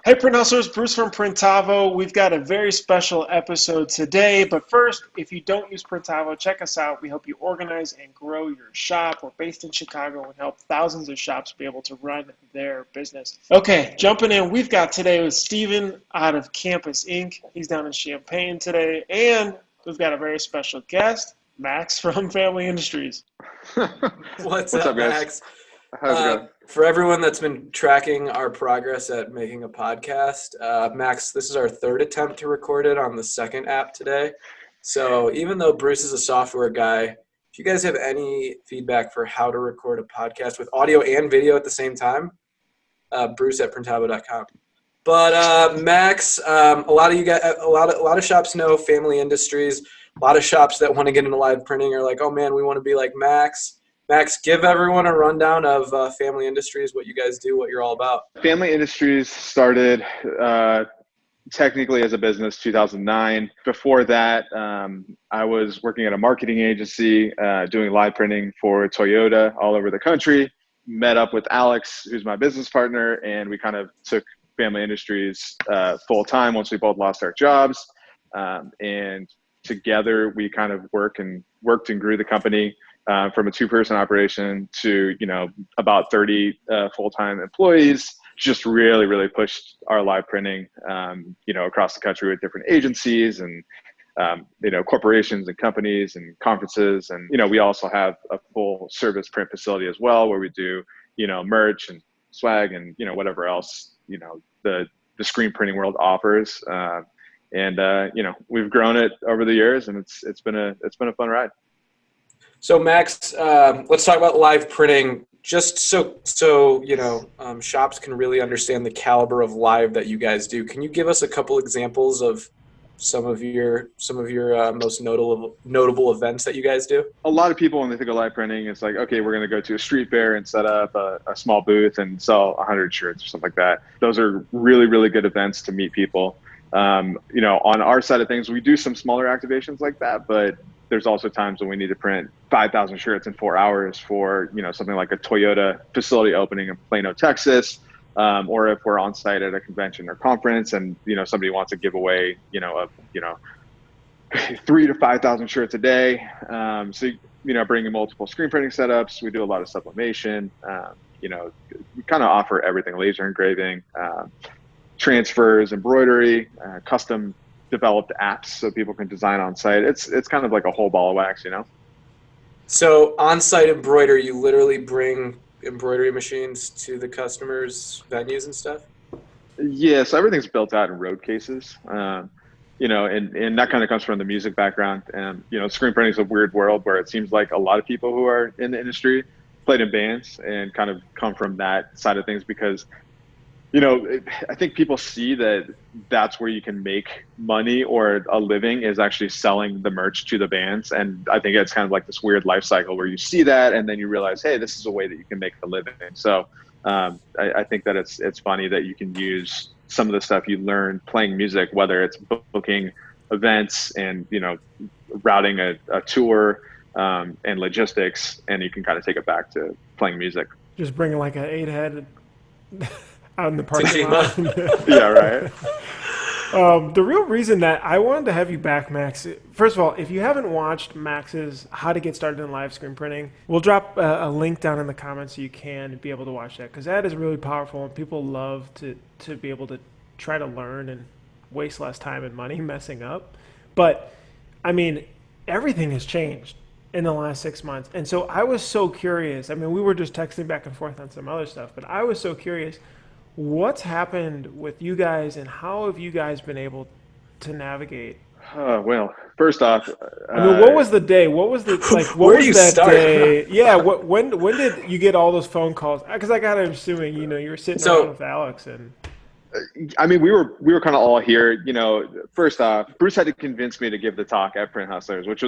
Hey, Print Hustlers, Bruce from Printavo. We've got a very special episode today. But first, if you don't use Printavo, check us out. We help you organize and grow your shop. We're based in Chicago and help thousands of shops be able to run their business. Okay, jumping in, we've got today with Steven out of Campus Inc. He's down in Champaign today. And we've got a very special guest, Max from Family Industries. What's up, guys? Max? How's it going? For everyone that's been tracking our progress at making a podcast, Max, this is our third attempt to record it on the second app today. So even though Bruce is a software guy, if you guys have any feedback for how to record a podcast with audio and video at the same time, Bruce at printavo.com. But Max, a lot of shops know Family Industries. A lot of shops that want to get into live printing are like, oh man, we want to be like Max. Max, give everyone a rundown of Family Industries, what you guys do, what you're all about. Family Industries started technically as a business 2009. Before that, I was working at a marketing agency doing live printing for Toyota all over the country. Met up with Alex, who's my business partner, and we kind of took Family Industries full time once we both lost our jobs. And together we kind of worked and grew the company. From a two-person operation to, about 30 full-time employees, just really pushed our live printing, across the country with different agencies and, corporations and companies and conferences. And, we also have a full service print facility as well, where we do, merch and swag and, whatever else, the screen printing world offers. We've grown it over the years, and it's been a fun ride. So Max, let's talk about live printing, just so shops can really understand the caliber of live that you guys do. Can you give us a couple examples of some of your most notable events that you guys do? A lot of people, when they think of live printing, it's like, okay, we're going to go to a street fair and set up a small booth and sell 100 shirts or something like that. Those are really good events to meet people. On our side of things, we do some smaller activations like that, but there's also times when we need to print 5,000 shirts in 4 hours for, something like a Toyota facility opening in Plano, Texas, or if we're on site at a convention or conference and, somebody wants to give away, 3,000 to 5,000 shirts a day. Bringing multiple screen printing setups. We do a lot of sublimation. We kind of offer everything: laser engraving, transfers, embroidery, custom developed apps so people can design on site. It's kind of like a whole ball of wax, So on-site embroidery, you literally bring embroidery machines to the customers' venues and stuff? Yeah, so everything's built out in road cases. And that kind of comes from the music background. And, screen printing is a weird world where it seems like a lot of people who are in the industry played in bands and kind of come from that side of things because I think people see that that's where you can make money or a living is actually selling the merch to the bands. And I think it's kind of like this weird life cycle where you see that and then you realize, hey, this is a way that you can make a living. So I think that it's funny that you can use some of the stuff you learn playing music, whether it's booking events and, routing a tour and logistics, and you can kind of take it back to playing music. Just bringing like an 8-head out in the parking lot. Yeah, right. The real reason that I wanted to have you back, Max, first of all, if you haven't watched Max's How to Get Started in Live Screen Printing, we'll drop a link down in the comments so you can be able to watch that, because that is really powerful and people love to be able to try to learn and waste less time and money messing up. But, I mean, everything has changed in the last 6 months. And so I was so curious. I mean, we were just texting back and forth on some other stuff, but I was so curious. What's happened with you guys, and how have you guys been able to navigate? Well, first off, I mean, what was the day? What was the like? What was that day? Yeah. When did you get all those phone calls? Because I gotta assuming you were sitting around with Alex and. I mean, we were kind of all here. First off, Bruce had to convince me to give the talk at Print Hustlers, which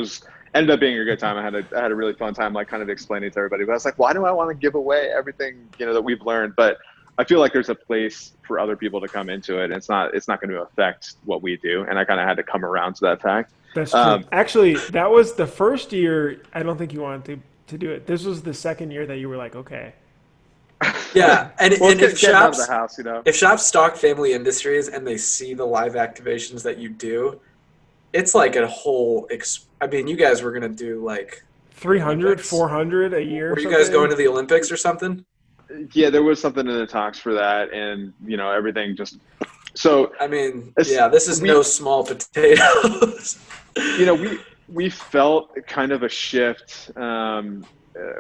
ended up being a good time. I had a really fun time, like kind of explaining to everybody. But I was like, why do I want to give away everything that we've learned? But I feel like there's a place for other people to come into it. And it's not going to affect what we do. And I kind of had to come around to that fact. That's true. Actually, that was the first year. I don't think you wanted to do it. This was the second year that you were like, okay, Yeah, and Well, and it's if getting out of the shops house, you know. if shops stock Family Industries and they see the live activations that you do, it's like a whole. I mean, you guys were gonna do like the 300, Olympics. 400 a year or Were you guys going something. to the Olympics or something? Yeah, there was something in the talks for that, and you know everything just so I mean, it's, yeah, this is no we small potatoes. you know we felt kind of a shift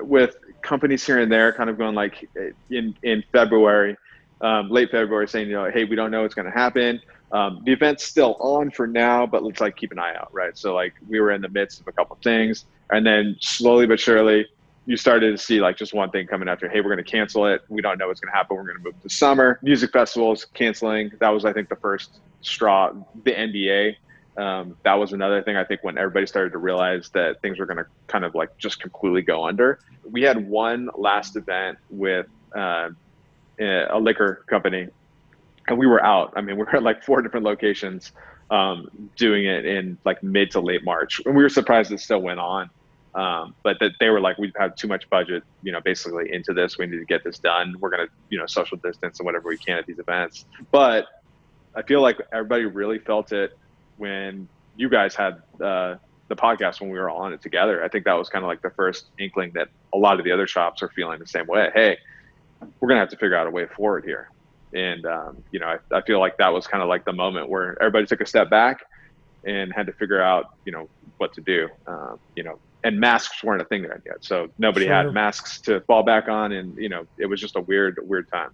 with companies here and there kind of going like in February, late February, saying, you know, hey, we don't know what's going to happen. The event's still on for now, but let's like keep an eye out, right? So like we were in the midst of a couple of things, and then slowly but surely you started to see like just one thing coming after. Hey, we're going to cancel it. We don't know what's going to happen. We're going to move to summer. Music festivals canceling. That was, I think, the first straw. The NBA. That was another thing. I think when everybody started to realize that things were going to kind of like just completely go under. We had one last event with a liquor company, and we were out. I mean, we were at like 4 different locations doing it in like mid to late March, and we were surprised it still went on. But that they were like, we've had too much budget, you know, basically into this. We need to get this done. We're going to, you know, social distance and whatever we can at these events. But I feel like everybody really felt it when you guys had the podcast, when we were on it together. I think that was kind of like the first inkling that a lot of the other shops are feeling the same way. Hey, we're going to have to figure out a way forward here. And, you know, I feel like that was kind of like the moment where everybody took a step back and had to figure out, you know, what to do, you know, and masks weren't a thing then yet. So nobody had Sure. masks to fall back on. And, you know, it was just a weird time.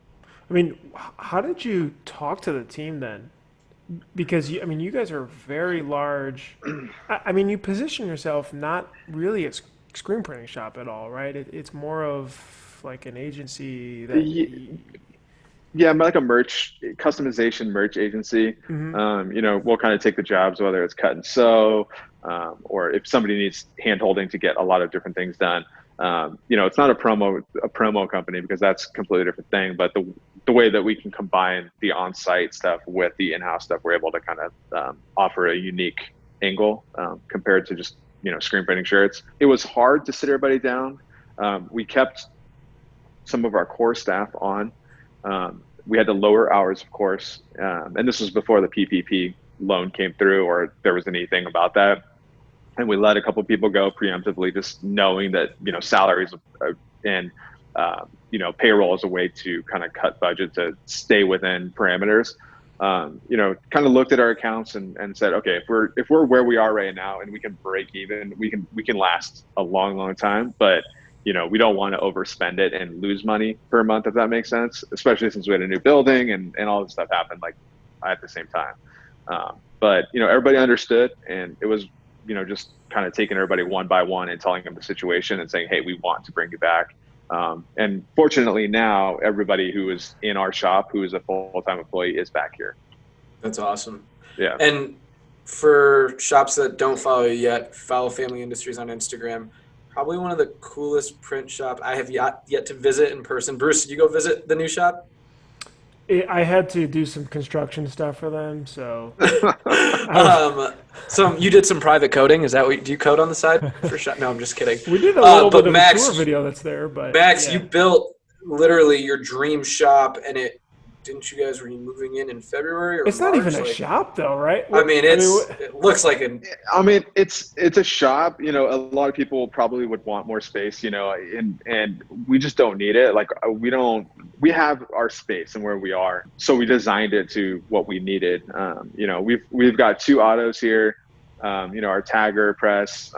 I mean, how did you talk to the team then? Because I mean, you guys are very large. I mean, you position yourself not really a screen printing shop at all, right? It's more of like an agency that. Yeah, I'm like a customization merch agency. Mhm. You know, we'll kind of take the jobs, whether it's cut and sew, or if somebody needs hand holding to get a lot of different things done. You know, it's not a promo company, because that's a completely different thing. But the way that we can combine the on-site stuff with the in-house stuff, we're able to kind of offer a unique angle compared to just, you know, screen printing shirts. It was hard to sit everybody down. We kept some of our core staff on. We had to lower hours, of course, and this was before the PPP loan came through or there was anything about that. And we let a couple of people go preemptively, just knowing that, you know, salaries and you know, payroll is a way to kind of cut budget to stay within parameters. You know, kind of looked at our accounts and said, okay, if we're where we are right now and we can break even, we can last a long time, but you know, we don't want to overspend it and lose money per month, if that makes sense, especially since we had a new building and all this stuff happened like at the same time. But, you know, everybody understood, and it was, you know, just kind of taking everybody one by one and telling them the situation and saying, hey, we want to bring you back. And fortunately now everybody who is in our shop, who is a full-time employee, is back here. That's awesome. Yeah. And for shops that don't follow you yet, follow Family Industries on Instagram. Probably one of the coolest print shop I have yet to visit in person. Bruce, did you go visit the new shop? I had to do some construction stuff for them, so You did some private coding. Is that what do you code on the side for shop? No, I'm just kidding. we did a little But bit of Max, a tour video that's there. But Max, you yeah. built literally your dream shop, and were you moving in February or It's March? not even a shop though, right? I mean, it looks like an. I mean, it's a shop. You know, a lot of people probably would want more space. You know, and we just don't need it. Like we have our space and where we are, so we designed it to what we needed. You know, we've got 2 autos here. You know, our tagger press.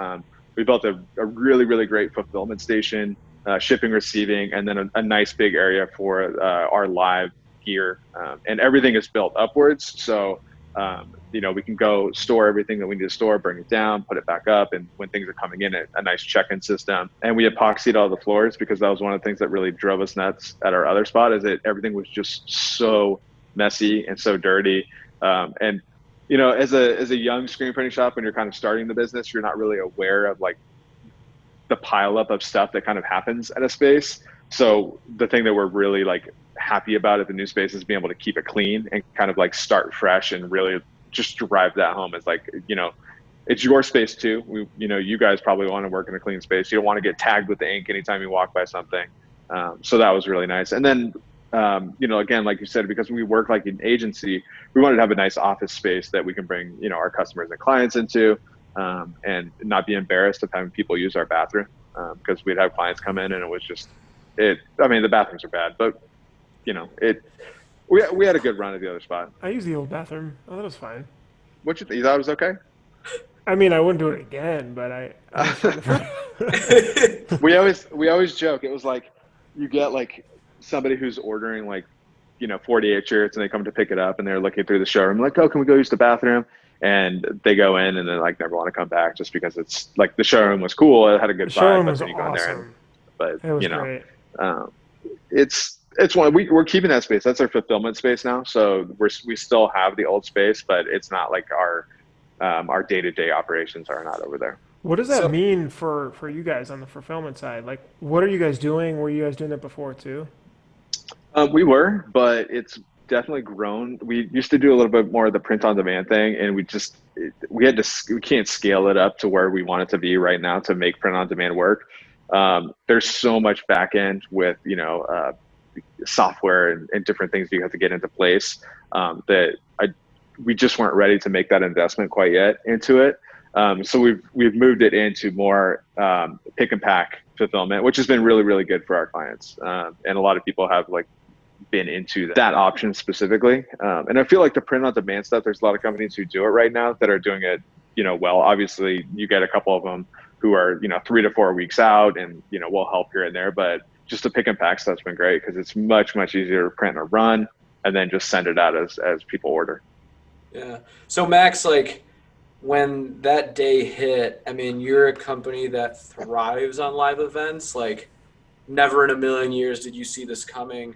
We built a really great fulfillment station, shipping, receiving, and then a nice big area for our live gear, and everything is built upwards. So, you know, we can go store everything that we need to store, bring it down, put it back up. And when things are coming in, a nice check-in system. And we epoxied all the floors, because that was one of the things that really drove us nuts at our other spot, is that everything was just so messy and so dirty. And, you know, as a young screen printing shop, when you're kind of starting the business, you're not really aware of like the pileup of stuff that kind of happens at a space. So the thing that we're really like happy about at the new space is being able to keep it clean and kind of like start fresh and really just drive that home as like, you know, it's your space too. You know, you guys probably want to work in a clean space. You don't want to get tagged with the ink anytime you walk by something. So that was really nice. And then, again, like you said, because we work like an agency, we wanted to have a nice office space that we can bring, our customers and clients into, and not be embarrassed of having people use our bathroom, because we'd have clients come in and it was just, the bathrooms are bad, but we had a good run at the other spot. I use the old bathroom. Oh, that was fine. What you think? You thought it was okay? I mean, I wouldn't do it again, but I we always joke. It was like, you get like somebody who's ordering like, 48 shirts and they come to pick it up and they're looking through the showroom like, oh, can we go use the bathroom? And they go in and then like never want to come back just because it's like the showroom was cool. It had a good vibe, but then you go in there and, but it was great. It's one we're keeping that space. That's our fulfillment space now. So we still have the old space, but it's not like our day-to-day operations are not over there. What does that mean for you guys on the fulfillment side? Like, what are you guys doing? Were you guys doing that before too? We were, but it's definitely grown. We used to do a little bit more of the print on demand thing, and we can't scale it up to where we want it to be right now to make print on demand work. There's so much back end with, software and different things you have to get into place, that we just weren't ready to make that investment quite yet into it. So we've moved it into more pick and pack fulfillment, which has been really, really good for our clients. And a lot of people have like been into that option specifically. And I feel like the print on demand stuff, there's a lot of companies who do it right now that are doing it, well. Obviously you get a couple of them who are, 3 to 4 weeks out and, we'll help here and there, but just the pick and pack stuff's been great because it's much, much easier to print and run and then just send it out as people order. Yeah. So Max, like when that day hit, I mean, you're a company that thrives on live events. Like never in a million years did you see this coming.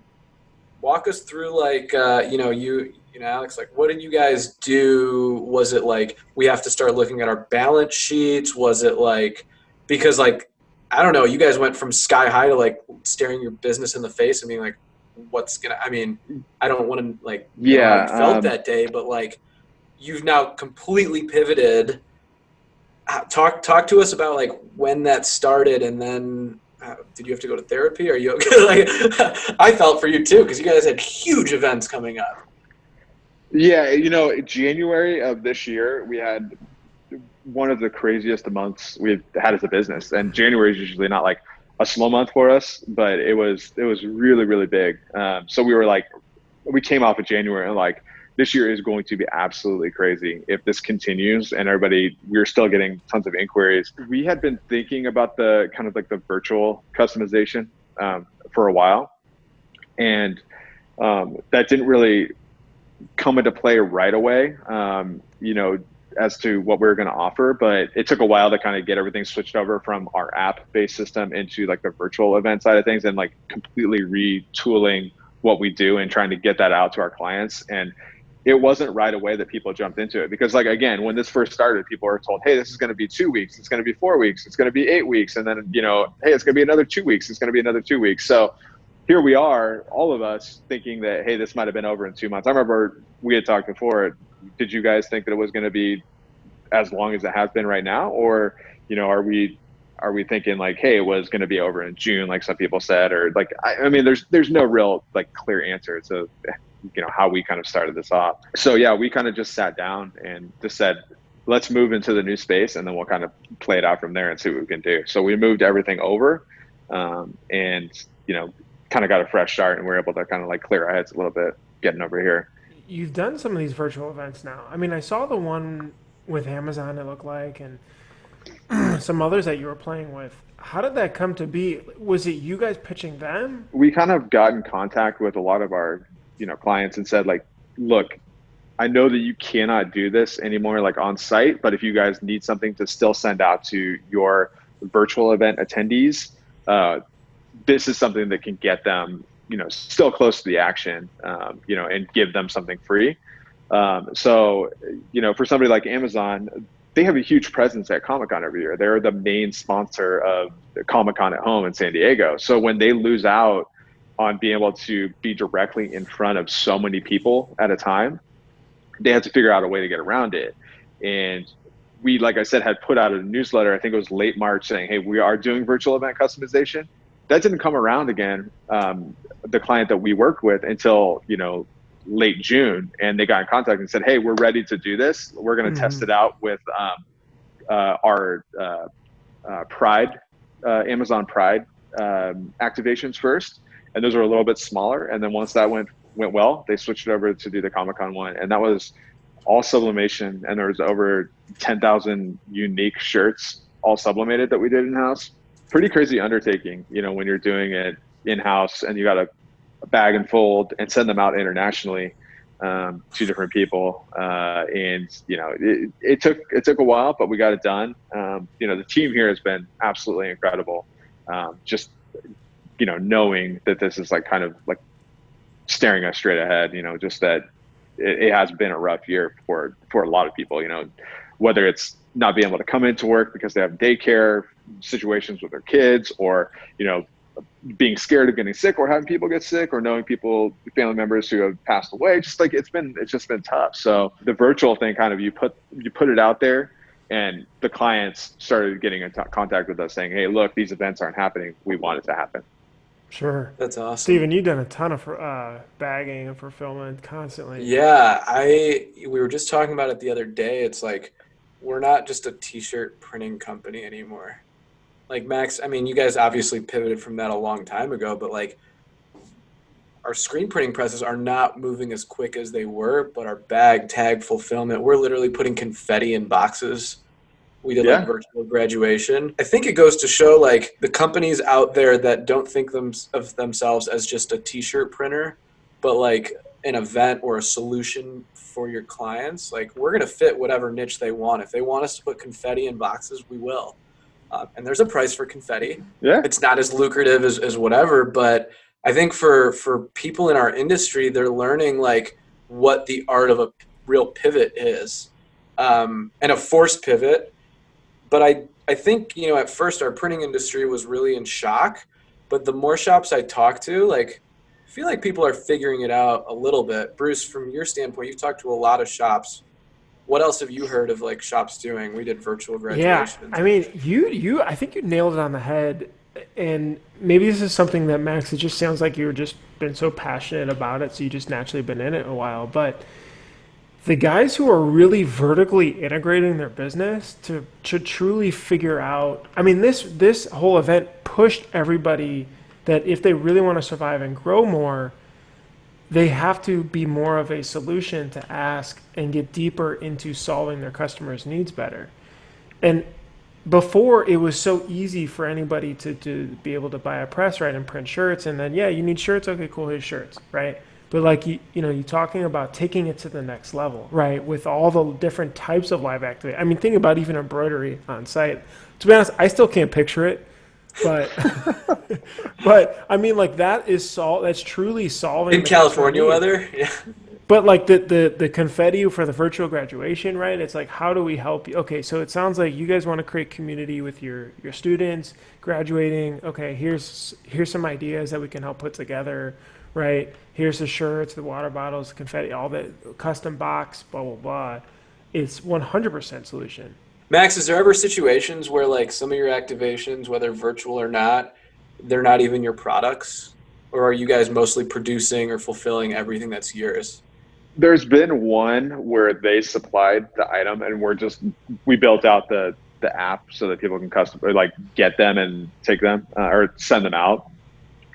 Walk us through like, Alex, like what did you guys do? Was it like, we have to start looking at our balance sheets? Was it like, because like, I don't know, you guys went from sky high to like staring your business in the face and being like, I don't want to like, how you felt that day, but like you've now completely pivoted. Talk to us about like when that started and then did you have to go to therapy? Are you okay? Like, I felt for you too, because you guys had huge events coming up. Yeah. January of this year, we had one of the craziest months we've had as a business. And January is usually not like a slow month for us, but it was really, really big. So we came off of January and like, this year is going to be absolutely crazy if this continues and we're still getting tons of inquiries. We had been thinking about the kind of like the virtual customization for a while. And that didn't really come into play right away, as to what we were going to offer, but it took a while to kind of get everything switched over from our app-based system into like the virtual event side of things and like completely retooling what we do and trying to get that out to our clients. And it wasn't right away that people jumped into it because like, again, when this first started, people were told, hey, this is going to be 2 weeks. It's going to be 4 weeks. It's going to be 8 weeks. And then, hey, it's going to be another 2 weeks. It's going to be another 2 weeks. So here we are, all of us thinking that, hey, this might've been over in 2 months. I remember we had talked before. Did you guys think that it was going to be as long as it has been right now? Or, are we thinking like, hey, it was going to be over in June, like some people said, or like, I mean, there's no real like clear answer to, how we kind of started this off. So yeah, we kind of just sat down and just said, let's move into the new space and then we'll kind of play it out from there and see what we can do. So we moved everything over, and, kind of got a fresh start and we're able to kind of like clear our heads a little bit getting over here. You've done some of these virtual events now. I mean, I saw the one with Amazon, it looked like, and some others that you were playing with. How did that come to be? Was it you guys pitching them? We kind of got in contact with a lot of our, clients and said like, look, I know that you cannot do this anymore like on site, but if you guys need something to still send out to your virtual event attendees, this is something that can get them, still close to the action, and give them something free. So, for somebody like Amazon, they have a huge presence at Comic-Con every year. They're the main sponsor of Comic-Con at Home in San Diego. So when they lose out on being able to be directly in front of so many people at a time, they have to figure out a way to get around it. And we, like I said, had put out a newsletter, I think it was late March, saying, hey, we are doing virtual event customization. that didn't come around again. The client that we worked with until, late June, and they got in contact and said, "Hey, we're ready to do this. We're going to test it out with our Pride, Amazon Pride activations first, and those are a little bit smaller. And then once that went well, they switched it over to do the Comic-Con one, and that was all sublimation. And there was over 10,000 unique shirts, all sublimated, that we did in house. Pretty crazy undertaking, when you're doing it in house and you got to bag and fold and send them out internationally to different people. And it took a while, but we got it done. The team here has been absolutely incredible. Just knowing that this is like kind of like staring us straight ahead. Just that it has been a rough year for a lot of people. Whether it's not being able to come into work because they have daycare situations with their kids, or being scared of getting sick, or having people get sick, or knowing family members who have passed away. Just like it's just been tough. So the virtual thing, kind of, you put it out there, and the clients started getting in contact with us saying, "Hey, look, these events aren't happening. We want it to happen." Sure. That's awesome. Steven, you've done a ton of bagging and fulfillment constantly. Yeah, we were just talking about it the other day. It's like, we're not just a t-shirt printing company anymore. Like, Max, I mean, you guys obviously pivoted from that a long time ago, but like, our screen printing presses are not moving as quick as they were, but our bag tag fulfillment, we're literally putting confetti in boxes. We did like virtual graduation. I think it goes to show, like, the companies out there that don't think of themselves as just a t-shirt printer, but like an event or a solution for your clients. Like, we're going to fit whatever niche they want. If they want us to put confetti in boxes, we will. And there's a price for confetti. Yeah. It's not as lucrative as whatever, but I think for people in our industry, they're learning like what the art of a real pivot is, and a forced pivot. But I think, at first our printing industry was really in shock, but the more shops I talk to, like, I feel like people are figuring it out a little bit. Bruce, from your standpoint, you've talked to a lot of shops. What else have you heard of like shops doing? We did virtual graduations. Yeah, I mean, I think you nailed it on the head. And maybe this is something that, Max, it just sounds like you've just been so passionate about it, so you just naturally been in it a while. But the guys who are really vertically integrating their business to truly figure out, I mean, this whole event pushed everybody that if they really want to survive and grow more, they have to be more of a solution to ask and get deeper into solving their customers' needs better. And before, it was so easy for anybody to be able to buy a press, right, and print shirts, and then, yeah, you need shirts, okay, cool, here's shirts, right? But like, you're talking about taking it to the next level, right, with all the different types of live activity. I mean, think about even embroidery on site. To be honest, I still can't picture it, but but I mean, like, that's truly solving in California weather. Yeah. But like the confetti for the virtual graduation, right? It's like, how do we help you? Okay, so it sounds like you guys want to create community with your students graduating. Okay, here's some ideas that we can help put together, right? Here's the shirts, the water bottles, the confetti, all the custom box, blah blah blah. It's 100% solution. Max, is there ever situations where like some of your activations, whether virtual or not, they're not even your products? Or are you guys mostly producing or fulfilling everything that's yours? There's been one where they supplied the item, and we built out the app so that people can custom, or like, get them and take them or send them out.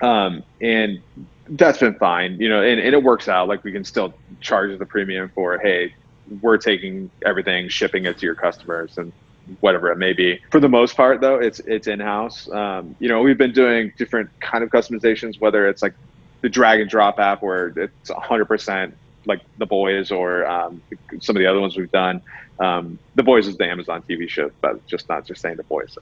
And that's been fine, and it works out. Like, we can still charge the premium for, hey, we're taking everything, shipping it to your customers, and whatever it may be. For the most part, though, it's in-house. We've been doing different kind of customizations, whether it's like the drag and drop app where it's 100% like The Boys, or some of the other ones we've done. The Boys is the Amazon TV show, but not just saying The Boys.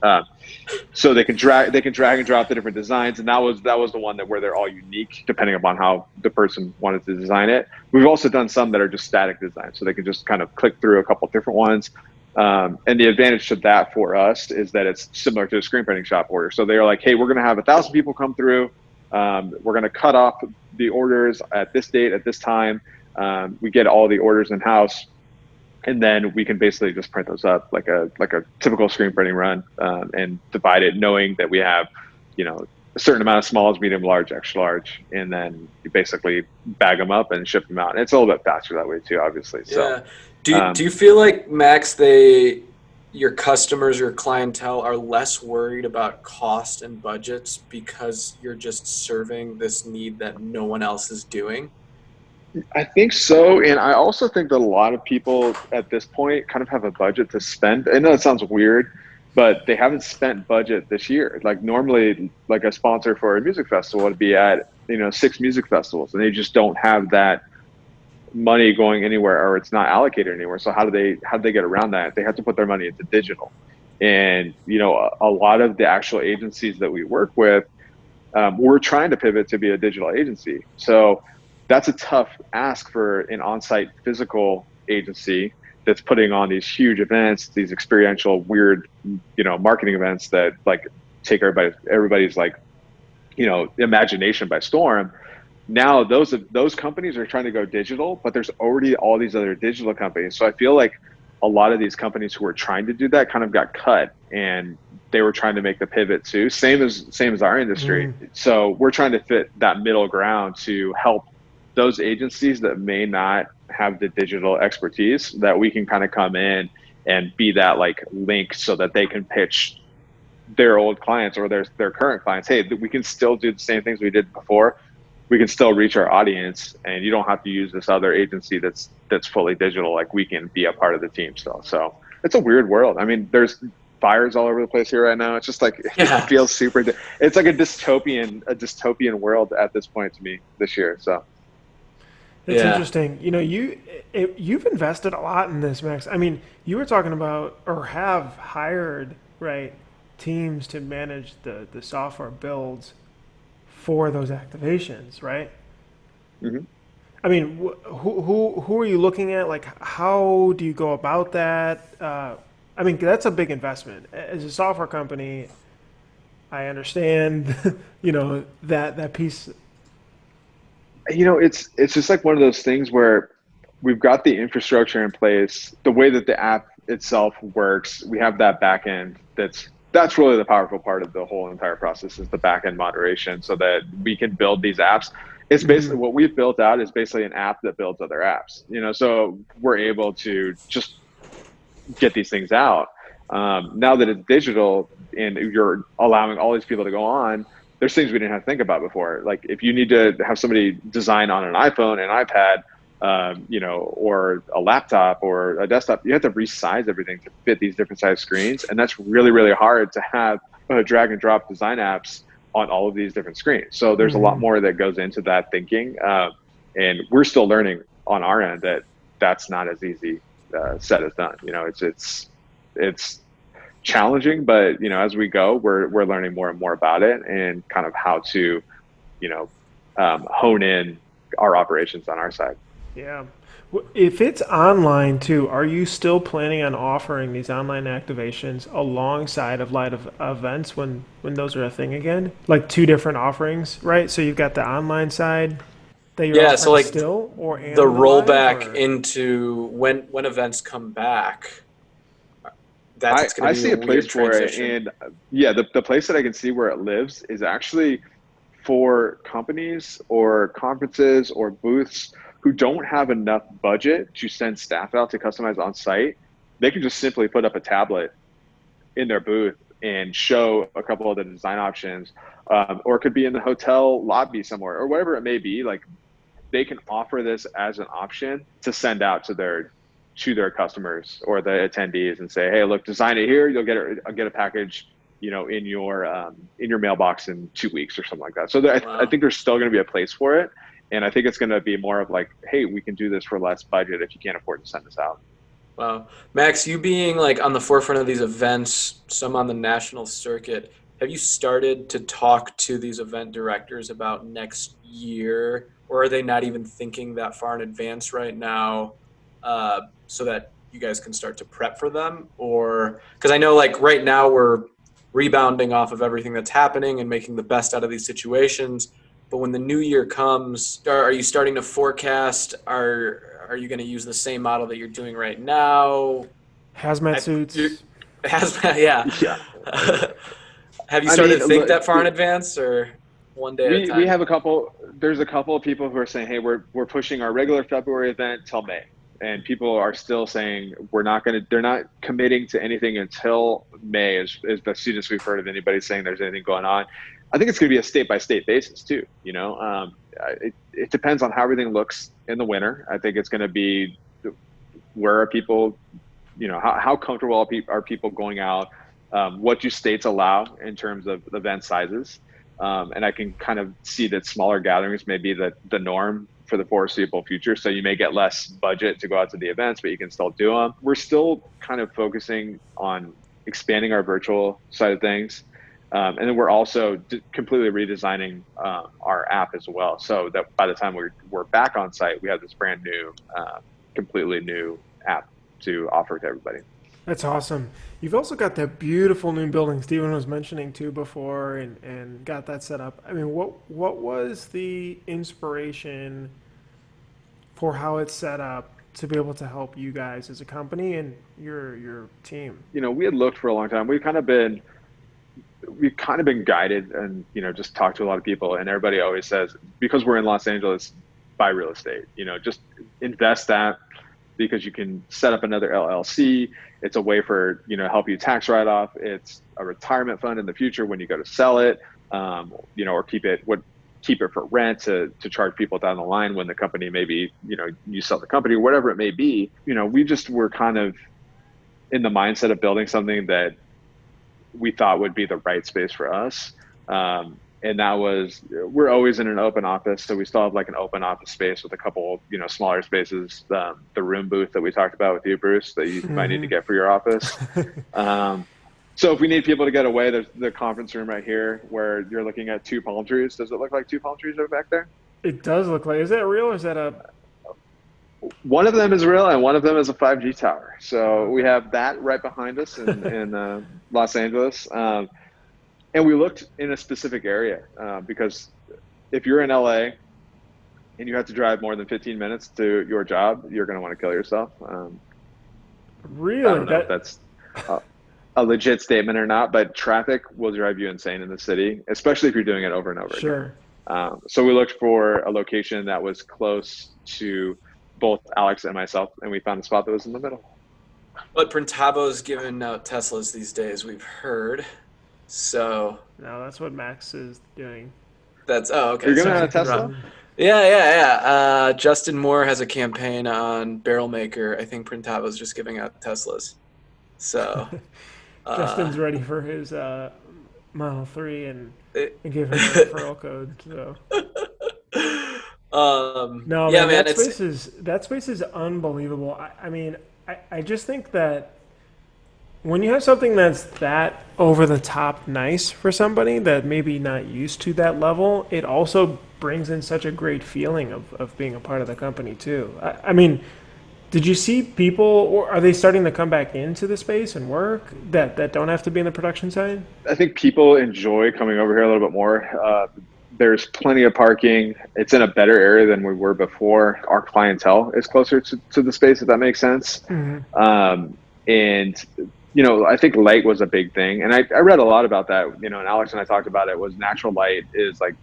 So they can drag and drop the different designs, and that was the one where they're all unique depending upon how the person wanted to design it. We've also done some that are just static designs, so they can just kind of click through a couple different ones. And the advantage to that for us is that it's similar to a screen printing shop order. So they're like, hey, we're going to have 1,000 people come through. We're going to cut off the orders at this date, at this time. We get all the orders in house, and then we can basically just print those up like a typical screen printing run, and divide it, knowing that we have, a certain amount of smalls, medium, large, extra large, and then you basically bag them up and ship them out. And it's a little bit faster that way too, obviously. So, Yeah. Do you feel like, Max, your customers, your clientele are less worried about cost and budgets because you're just serving this need that no one else is doing? I think so. And I also think that a lot of people at this point kind of have a budget to spend. I know it sounds weird, but they haven't spent budget this year. Like normally, like a sponsor for a music festival would be at, 6 music festivals, and they just don't have that money going anywhere, or it's not allocated anywhere. So how do they get around that? They have to put their money into digital. And, a lot of the actual agencies that we work with, we're trying to pivot to be a digital agency. So that's a tough ask for an on-site physical agency that's putting on these huge events, these experiential, weird, marketing events that like take everybody's like, imagination by storm. Now those companies are trying to go digital, but there's already all these other digital companies. So I feel like a lot of these companies who were trying to do that kind of got cut, and they were trying to make the pivot too. Same as our industry. So we're trying to fit that middle ground to help those agencies that may not have the digital expertise, that we can kind of come in and be that like link so that they can pitch their old clients or their current clients. Hey, we can still do the same things we did before. We can still reach our audience, and you don't have to use this other agency that's fully digital. Like, we can be a part of the team still. So it's a weird world. I mean, there's fires all over the place here right now. It's just like, It feels super, it's like a dystopian world at this point to me this year. So it's interesting. You've invested a lot in this, Max. I mean, you were talking about, or have hired, right, teams to manage the software builds for those activations, right? Mm-hmm. I mean, who are you looking at? Like, how do you go about that? I mean, that's a big investment. As a software company, I understand, that piece. It's just like one of those things where we've got the infrastructure in place, the way that the app itself works. We have that back end that's really the powerful part of the whole entire process, is the back end moderation, so that we can build these apps. It's basically what we've built out is basically an app that builds other apps, so we're able to just get these things out. Now that it's digital and you're allowing all these people to go on, there's things we didn't have to think about before. Like, if you need to have somebody design on an iPhone, an iPad, or a laptop or a desktop, you have to resize everything to fit these different size screens. And that's really, really hard to have drag and drop design apps on all of these different screens. So there's a lot more that goes into that thinking. And we're still learning on our end that that's not as easy said as done. It's challenging, but as we go, we're learning more and more about it, and kind of how to, hone in our operations on our side. Yeah. If it's online too, are you still planning on offering these online activations alongside of live events when those are a thing again? Like 2 different offerings, right? So you've got the online side that you're offering so like still, or the rollback into when events come back. That's going I to be see a a place for it, and the place that I can see where it lives is actually for companies or conferences or booths who don't have enough budget to send staff out to customize on site. They can just simply put up a tablet in their booth and show a couple of the design options, or it could be in the hotel lobby somewhere, or whatever it may be. Like, they can offer this as an option to send out to their customers or the attendees and say, hey, look, design it here. You'll get a package, in your mailbox in 2 weeks or something like that. So I think there's still going to be a place for it. And I think it's going to be more of like, hey, we can do this for less budget if you can't afford to send this out. Wow. Max, you being like on the forefront of these events, some on the national circuit, have you started to talk to these event directors about next year, or are they not even thinking that far in advance right now, so that you guys can start to prep for them? Or, because I know like right now we're rebounding off of everything that's happening and making the best out of these situations. But when the new year comes, are you starting to forecast? Are you going to use the same model that you're doing right now? Hazmat suits. Hazmat, yeah. Yeah. Have you I started mean, to think that far in advance, or one day at a we time? have a couple. There's a couple of people who are saying, "Hey, we're pushing our regular February event till May," and people are still saying we're not going to. They're not committing to anything until May. Is the soonest we've heard of anybody saying there's anything going on. I think it's going to be a state by state basis too. It depends on how everything looks in the winter. I think it's going to be where are people, how comfortable are people going out? What do states allow in terms of event sizes? And I can kind of see that smaller gatherings may be the norm for the foreseeable future. So you may get less budget to go out to the events, but you can still do them. We're still kind of focusing on expanding our virtual side of things. And then we're also completely redesigning our app as well. So that by the time we're back on site, we have this brand new, completely new app to offer to everybody. That's awesome. You've also got that beautiful new building Stephen was mentioning too before, and got that set up. I mean, what was the inspiration for how it's set up to be able to help you guys as a company and your team? We had looked for a long time. We've kind of been guided and, just talked to a lot of people, and everybody always says, because we're in Los Angeles, buy real estate, just invest that, because you can set up another LLC. It's a way for, help you tax write off. It's a retirement fund in the future when you go to sell it, or keep it for rent to charge people down the line when the company maybe, you sell the company, whatever it may be. We just were kind of in the mindset of building something that we thought would be the right space for us. And that was, we're always in an open office. So we still have like an open office space with a couple, smaller spaces, the room booth that we talked about with you, Bruce, that you might need to get for your office. So if we need people to get away, there's the conference room right here where you're looking at 2 palm trees. Does it look like 2 palm trees over back there? It does look like. Is that real or is that a? One of them is real and one of them is a 5G tower. So we have that right behind us in Los Angeles. And we looked in a specific area because if you're in LA and you have to drive more than 15 minutes to your job, you're going to want to kill yourself. Really? I don't know if that's a legit statement or not, but traffic will drive you insane in the city, especially if you're doing it over and over Sure. again. So we looked for a location that was close to both Alex and myself, and we found a spot that was in the middle. But Printavo's giving out Teslas these days, we've heard. So No, that's what Max is doing. okay. You're giving out a Tesla? Yeah. Justin Moore has a campaign on Barrel Maker. I think Printavo's just giving out Teslas. So Justin's ready for his Model 3 and give him a referral code. So. No, yeah, man, man, that space is unbelievable. I mean, I just think that when you have something that's that over the top nice for somebody that maybe not used to that level, it also brings in such a great feeling of being a part of the company too. I mean, did you see people, or are they starting to come back into the space and work that don't have to be in the production side? I think people enjoy coming over here a little bit more. There's plenty of parking. It's in a better area than we were before. Our clientele is closer to the space, if that makes sense. Mm-hmm. And, I think light was a big thing. And I read a lot about that, and Alex and I talked about it, was natural light is like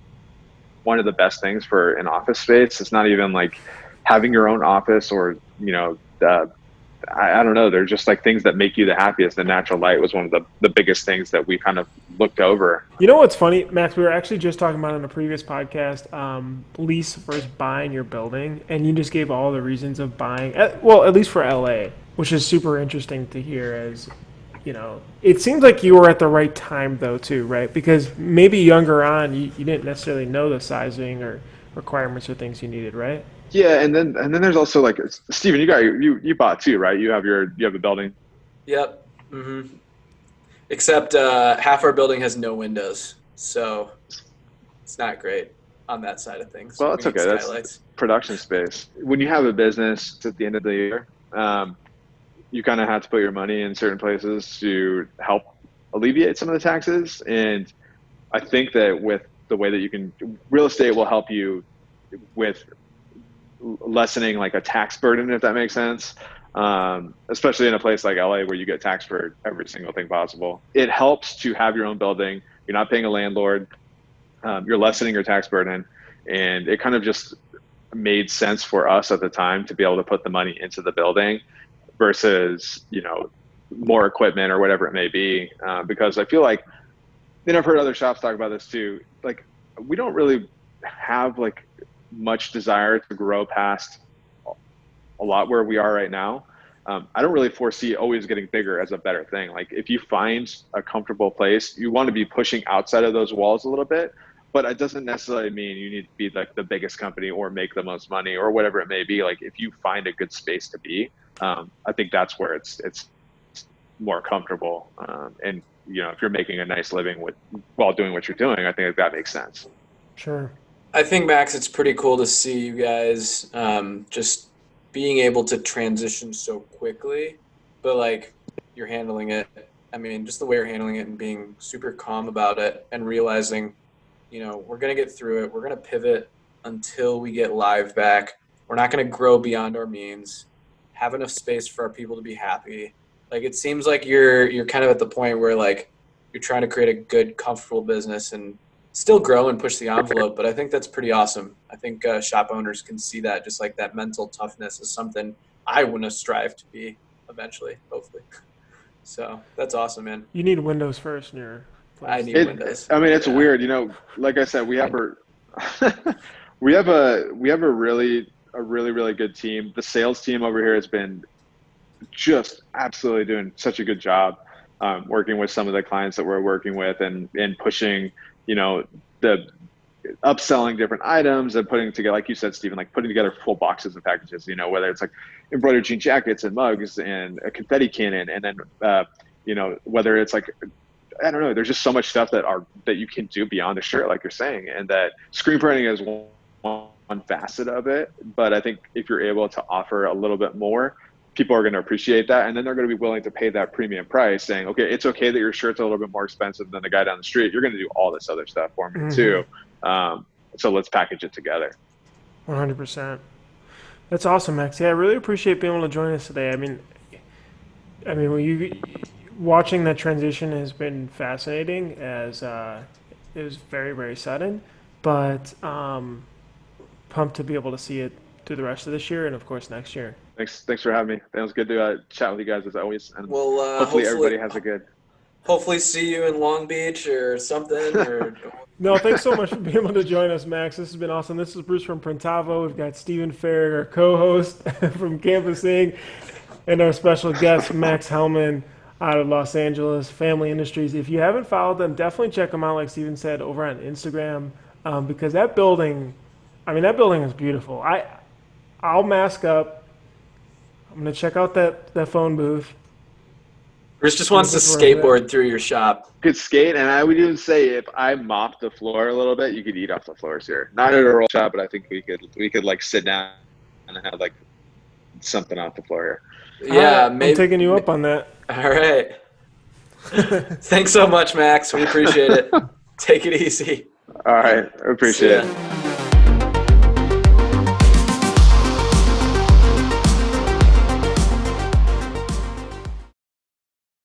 one of the best things for an office space. It's not even like having your own office or, I don't know. They're just like things that make you the happiest. And natural light was one of the biggest things that we kind of looked over. You know what's funny, Max? We were actually just talking about in a previous podcast, lease versus buying your building, and you just gave all the reasons of buying. Well, at least for LA, which is super interesting to hear. As it seems like you were at the right time though too, right? Because maybe younger on, you didn't necessarily know the sizing or requirements or things you needed, right? Yeah, and then there's also like Steven, you bought too, right? You have a building. Yep. Mm-hmm. Except half our building has no windows, so it's not great on that side of things. Well, that's okay. That's production space. When you have a business at the end of the year, you kind of have to put your money in certain places to help alleviate some of the taxes. And I think that with the way that real estate will help you with lessening like a tax burden, if that makes sense. Especially in a place like LA where you get taxed for every single thing possible. It helps to have your own building, You're not paying a landlord. You're lessening your tax burden. And it kind of just made sense for us at the time to be able to put the money into the building versus, more equipment or whatever it may be. Because I feel like, then I've heard other shops talk about this too. Like, we don't really have like much desire to grow past a lot where we are right now. I don't really foresee always getting bigger as a better thing. Like, if you find a comfortable place, you want to be pushing outside of those walls a little bit, but it doesn't necessarily mean you need to be like the biggest company or make the most money or whatever it may be. Like, if you find a good space to be, I think that's where it's more comfortable. And if you're making a nice living while doing what you're doing, I think that makes sense. Sure. I think, Max, it's pretty cool to see you guys just being able to transition so quickly, but like you're handling it. I mean, just the way you're handling it and being super calm about it and realizing, we're going to get through it. We're going to pivot until we get live back. We're not going to grow beyond our means, have enough space for our people to be happy. Like, it seems like you're kind of at the point where like you're trying to create a good, comfortable business and still grow and push the envelope. But I think that's pretty awesome. I think shop owners can see that, just like that mental toughness is something I want to strive to be eventually, hopefully. So that's awesome, man. You need windows first in your place. I need windows. I mean, it's weird, like I said, we have we have a really good team. The sales team over here has been just absolutely doing such a good job working with some of the clients that we're working with and pushing, the upselling different items and putting together, like you said, Stephen, like putting together full boxes and packages, whether it's like embroidered jean jackets and mugs and a confetti cannon. And then, whether it's like, I don't know, there's just so much stuff that you can do beyond the shirt, like you're saying, and that screen printing is one facet of it. But I think if you're able to offer a little bit more, people are going to appreciate that. And then they're going to be willing to pay that premium price saying, okay, it's okay that your shirt's a little bit more expensive than the guy down the street. You're going to do all this other stuff for me too. So let's package it together. 100%. That's awesome, Max. Yeah, I really appreciate being able to join us today. I mean, watching that transition has been fascinating as it was very, very sudden, but pumped to be able to see it through the rest of this year and of course next year. Thanks for having me. It was good to chat with you guys as always. And hopefully everybody has a good. Hopefully see you in Long Beach or something. No, thanks so much for being able to join us, Max. This has been awesome. This is Bruce from Printavo. We've got Stephen Farrig, our co-host from Campus Inc., and our special guest, Max Hellmann, out of Los Angeles, Family Industries. If you haven't followed them, definitely check them out, like Stephen said, over on Instagram, because that building is beautiful. I'll mask up. I'm going to check out that phone booth. Bruce just wants to skateboard through your shop. Could skate, and I would even say if I mopped the floor a little bit, you could eat off the floors here. Not at a roll shop, but I think we could like sit down and have like something off the floor here. Yeah, maybe. I'm taking you up on that. All right. Thanks so much, Max. We appreciate it. Take it easy. All right. I appreciate it.